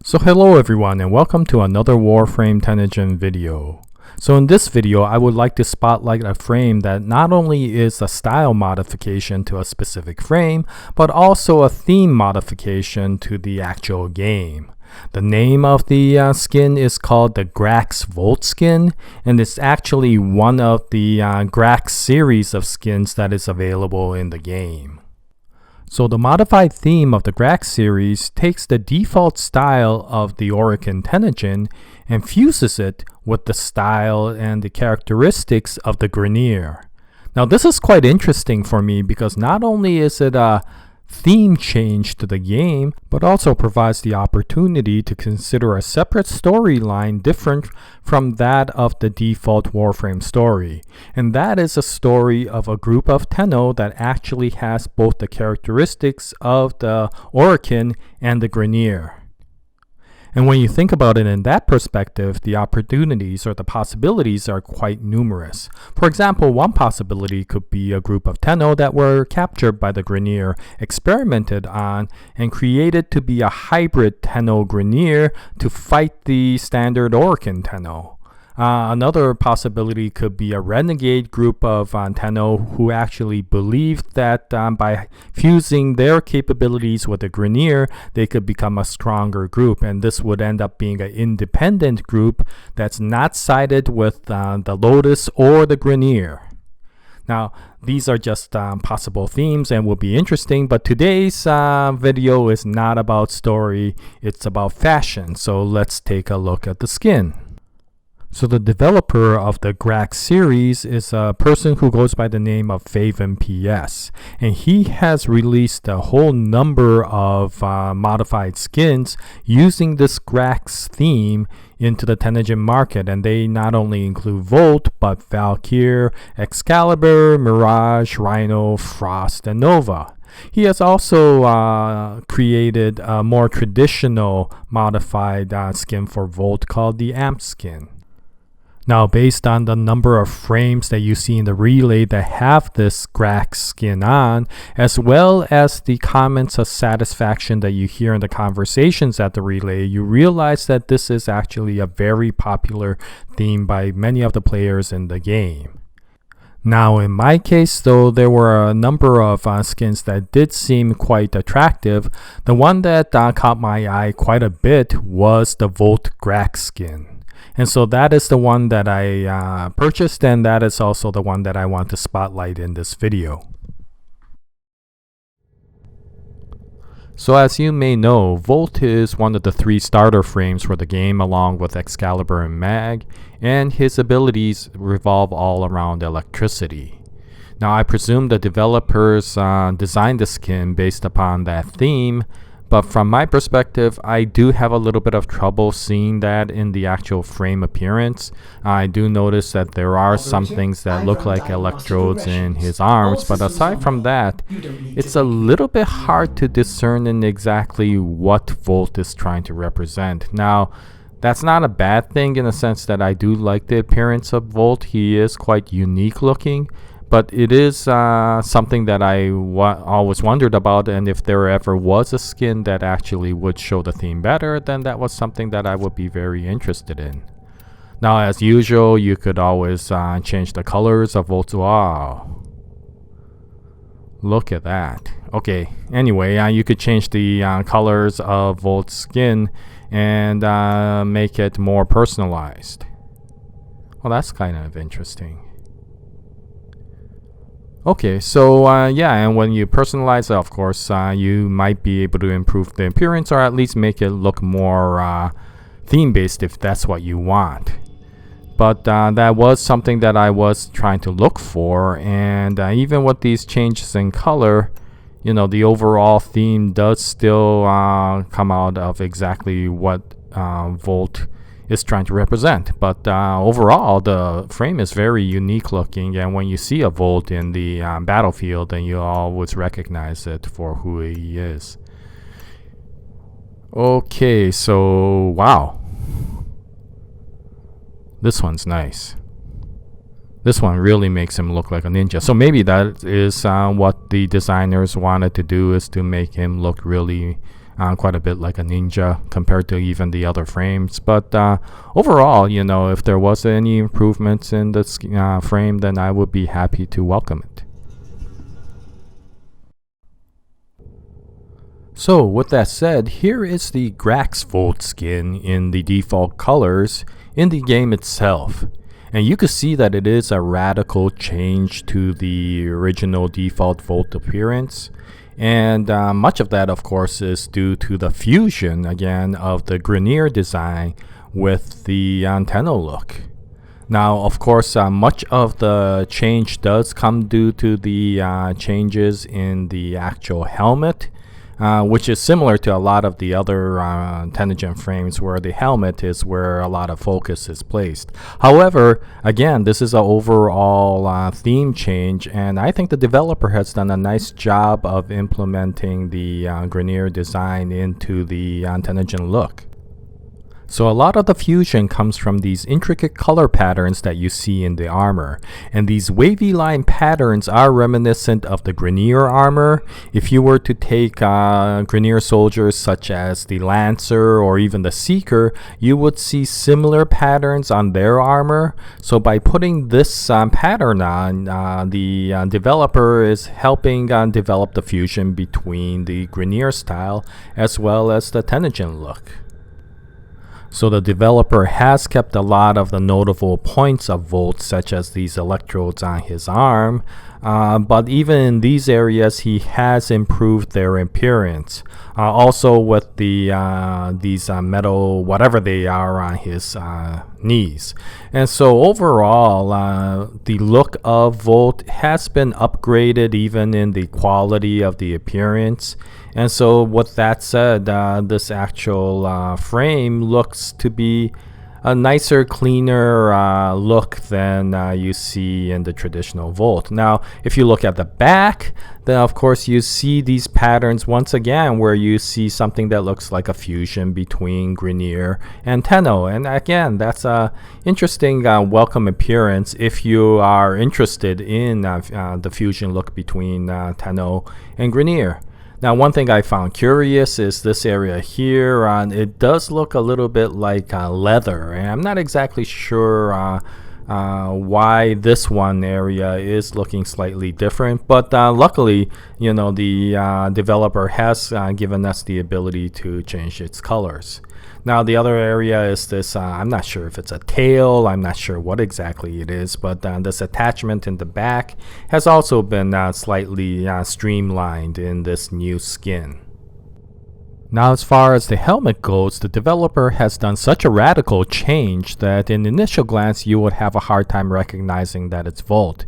So hello everyone and welcome to another Warframe Tennogen video. So in this video I would like to spotlight a frame that not only is a style modification to a specific frame, but also a theme modification to the actual game. The name of the skin is called the Graxx Volt skin, and it's actually one of the Graxx series of skins that is available in the game. So the modified theme of the Graxx series takes the default style of the Orokin Tennogen and fuses it with the style and the characteristics of the Grineer. Now this is quite interesting for me because not only is it a theme change to the game, but also provides the opportunity to consider a separate storyline different from that of the default Warframe story. And that is a story of a group of Tenno that actually has both the characteristics of the Orokin and the Grineer. And when you think about it in that perspective, the opportunities or the possibilities are quite numerous. For example, one possibility could be a group of Tenno that were captured by the Grineer, experimented on, and created to be a hybrid Tenno-Grineer to fight the standard Orokin Tenno. Another possibility could be a renegade group of Tenno who actually believed that by fusing their capabilities with the Grineer, they could become a stronger group, and this would end up being an independent group that's not sided with the Lotus or the Grineer. Now, these are just possible themes and will be interesting, but today's video is not about story, it's about fashion, so let's take a look at the skin. So the developer of the Graxx series is a person who goes by the name of Faven PS, and he has released a whole number of modified skins using this Graxx theme into the Tennogen market, and they not only include Volt, but Valkyr, Excalibur, Mirage, Rhino, Frost, and Nova. He has also created a more traditional modified skin for Volt called the Amp skin. Now, based on the number of frames that you see in the relay that have this Graxx skin on, as well as the comments of satisfaction that you hear in the conversations at the relay, you realize that this is actually a very popular theme by many of the players in the game. Now, in my case, though, there were a number of skins that did seem quite attractive. The one that caught my eye quite a bit was the Volt Graxx skin. And so that is the one that I purchased, and that is also the one that I want to spotlight in this video. So as you may know, Volt is one of the 3 starter frames for the game along with Excalibur and Mag, and his abilities revolve all around electricity. Now I presume the developers designed the skin based upon that theme, but from my perspective, I do have a little bit of trouble seeing that in the actual frame appearance. I do notice that there are some things that look like electrodes in his arms, but aside from that, it's a little bit hard to discern in exactly what Volt is trying to represent. Now, that's not a bad thing in the sense that I do like the appearance of Volt. He is quite unique looking. But it is something that I always wondered about, and if there ever was a skin that actually would show the theme better, then that was something that I would be very interested in. Now, as usual, you could always change the colors of Volt's. Wow. Look at that. Okay, anyway, you could change the colors of Volt's skin and make it more personalized. Well, that's kind of interesting. Okay, so yeah, and when you personalize it, of course, you might be able to improve the appearance or at least make it look more theme-based if that's what you want. But that was something that I was trying to look for, and even with these changes in color, you know, the overall theme does still come out of exactly what Volt is trying to represent. But overall, the frame is very unique looking, and when you see a Volt in the battlefield, then you always recognize it for who he is. Okay, so wow, this one's nice. This one really makes him look like a ninja. So maybe that is what the designers wanted to do, is to make him look really quite a bit like a ninja compared to even the other frames. But overall, you know, if there was any improvements in this frame, then I would be happy to welcome it. So with that said, here is the Graxx skin in the default colors in the game itself. And you can see that it is a radical change to the original default Volt appearance. And much of that, of course, is due to the fusion, again, of the Grineer design with the antenna look. Now, of course, much of the change does come due to the changes in the actual helmet. Which is similar to a lot of the other Tennogen frames where the helmet is where a lot of focus is placed. However, again, this is an overall theme change, and I think the developer has done a nice job of implementing the Grineer design into the Tennogen look. So a lot of the fusion comes from these intricate color patterns that you see in the armor. And these wavy line patterns are reminiscent of the Grineer armor. If you were to take Grineer soldiers such as the Lancer or even the Seeker, you would see similar patterns on their armor. So by putting this pattern on, the developer is helping develop the fusion between the Grineer style as well as the Tennogen look. So the developer has kept a lot of the notable points of Volt, such as these electrodes on his arm, but even in these areas he has improved their appearance. Also with the these metal whatever they are on his knees. And so overall the look of Volt has been upgraded even in the quality of the appearance. And so with that said, this actual frame looks to be a nicer, cleaner look than you see in the traditional Volt. Now, if you look at the back, then of course you see these patterns once again where you see something that looks like a fusion between Grineer and Tenno. And again, that's a interesting welcome appearance if you are interested in the fusion look between Tenno and Grineer. Now, one thing I found curious is this area here. It does look a little bit like leather, and I'm not exactly sure why this one area is looking slightly different. But luckily, you know, the developer has given us the ability to change its colors. Now, the other area is this, I'm not sure if it's a tail, I'm not sure what exactly it is, but this attachment in the back has also been slightly streamlined in this new skin. Now, as far as the helmet goes, the developer has done such a radical change that in initial glance you would have a hard time recognizing that it's Volt.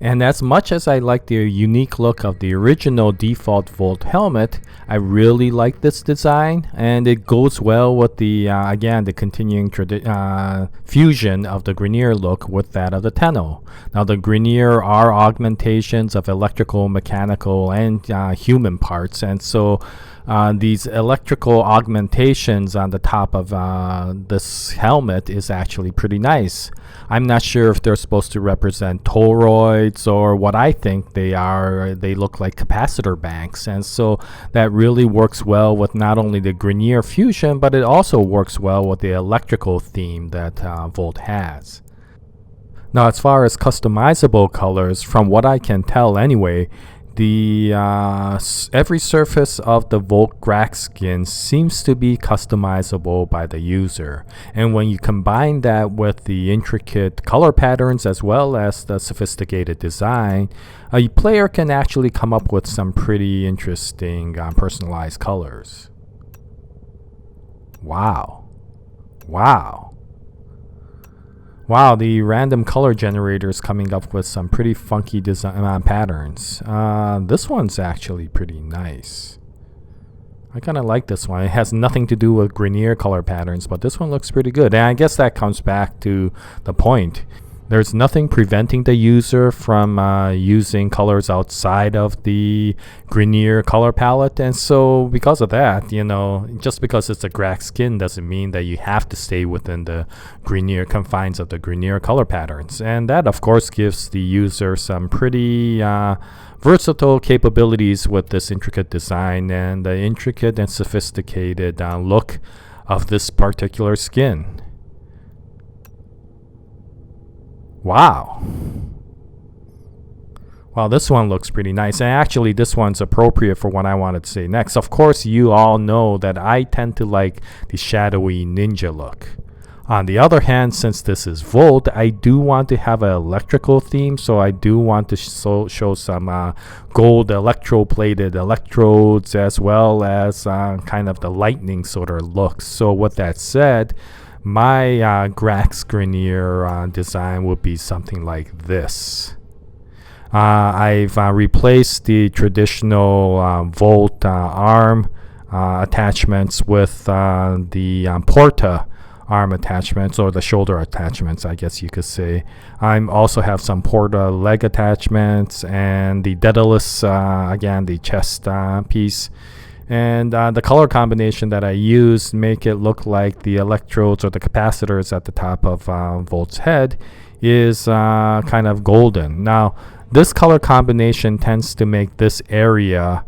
And as much as I like the unique look of the original default Volt helmet, I really like this design, and it goes well with the, again, the continuing fusion of the Grineer look with that of the Tenno. Now, the Grineer are augmentations of electrical, mechanical, and human parts, and so these electrical augmentations on the top of this helmet is actually pretty nice. I'm not sure if they're supposed to represent toroids or what I think they are. They look like capacitor banks, and so that really works well with not only the Grineer fusion, but it also works well with the electrical theme that Volt has. Now, as far as customizable colors, from what I can tell anyway, the every surface of the Volt Graxx skin seems to be customizable by the user, and when you combine that with the intricate color patterns as well as the sophisticated design, a player can actually come up with some pretty interesting personalized colors. Wow. Wow, the random color generator is coming up with some pretty funky design patterns. This one's actually pretty nice. I kind of like this one. It has nothing to do with Grineer color patterns, but this one looks pretty good. And I guess that comes back to the point. There's nothing preventing the user from using colors outside of the Grineer color palette, and so because of that, you know, just because it's a Graxx skin doesn't mean that you have to stay within the Grineer confines of the Grineer color patterns. And that of course gives the user some pretty versatile capabilities with this intricate design and the intricate and sophisticated look of this particular skin. Wow. Well, this one looks pretty nice. And actually, this one's appropriate for what I wanted to say next. Of course, you all know that I tend to like the shadowy ninja look. On the other hand, since this is Volt, I do want to have an electrical theme. So I do want to show some gold electroplated electrodes, as well as kind of the lightning sort of look. So with that said, my Graxx Grineer design would be something like this. I've replaced the traditional Volt arm attachments with the Porta arm attachments, or the shoulder attachments, I guess you could say. I also have some Porta leg attachments and the Daedalus, again, the chest piece. And the color combination that I use make it look like the electrodes or the capacitors at the top of Volt's head is kind of golden. Now, this color combination tends to make this area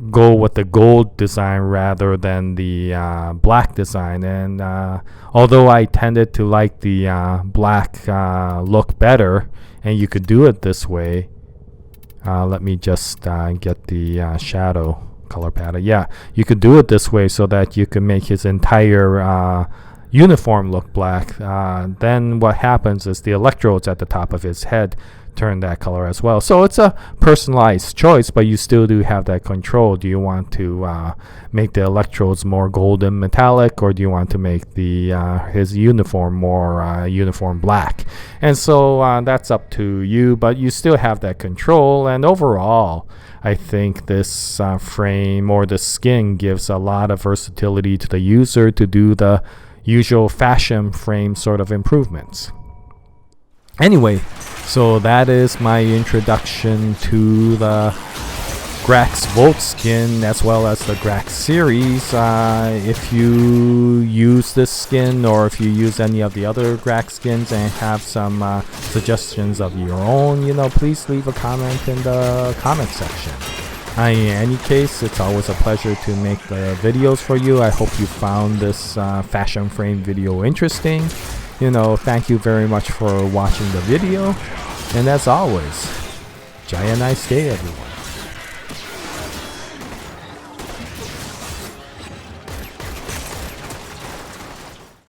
go with the gold design rather than the black design. And although I tended to like the black look better, and you could do it this way, let me just get the shadow color palette. Yeah, you could do it this way so that you can make his entire uniform look black. Then what happens is the electrodes at the top of his head turn that color as well. So it's a personalized choice, but you still do have that control. Do you want to make the electrodes more golden metallic, or do you want to make the his uniform more uniform black? And so that's up to you, but you still have that control. And overall, I think this frame or the skin gives a lot of versatility to the user to do the usual fashion frame sort of improvements. Anyway, so that is my introduction to the Graxx Volt skin as well as the Graxx series. If you use this skin, or if you use any of the other Graxx skins and have some suggestions of your own, you know, please leave a comment in the comment section. In any case, it's always a pleasure to make the videos for you. I hope you found this fashion frame video interesting. You know, thank you very much for watching the video. And as always, Jaya, nice day, everyone.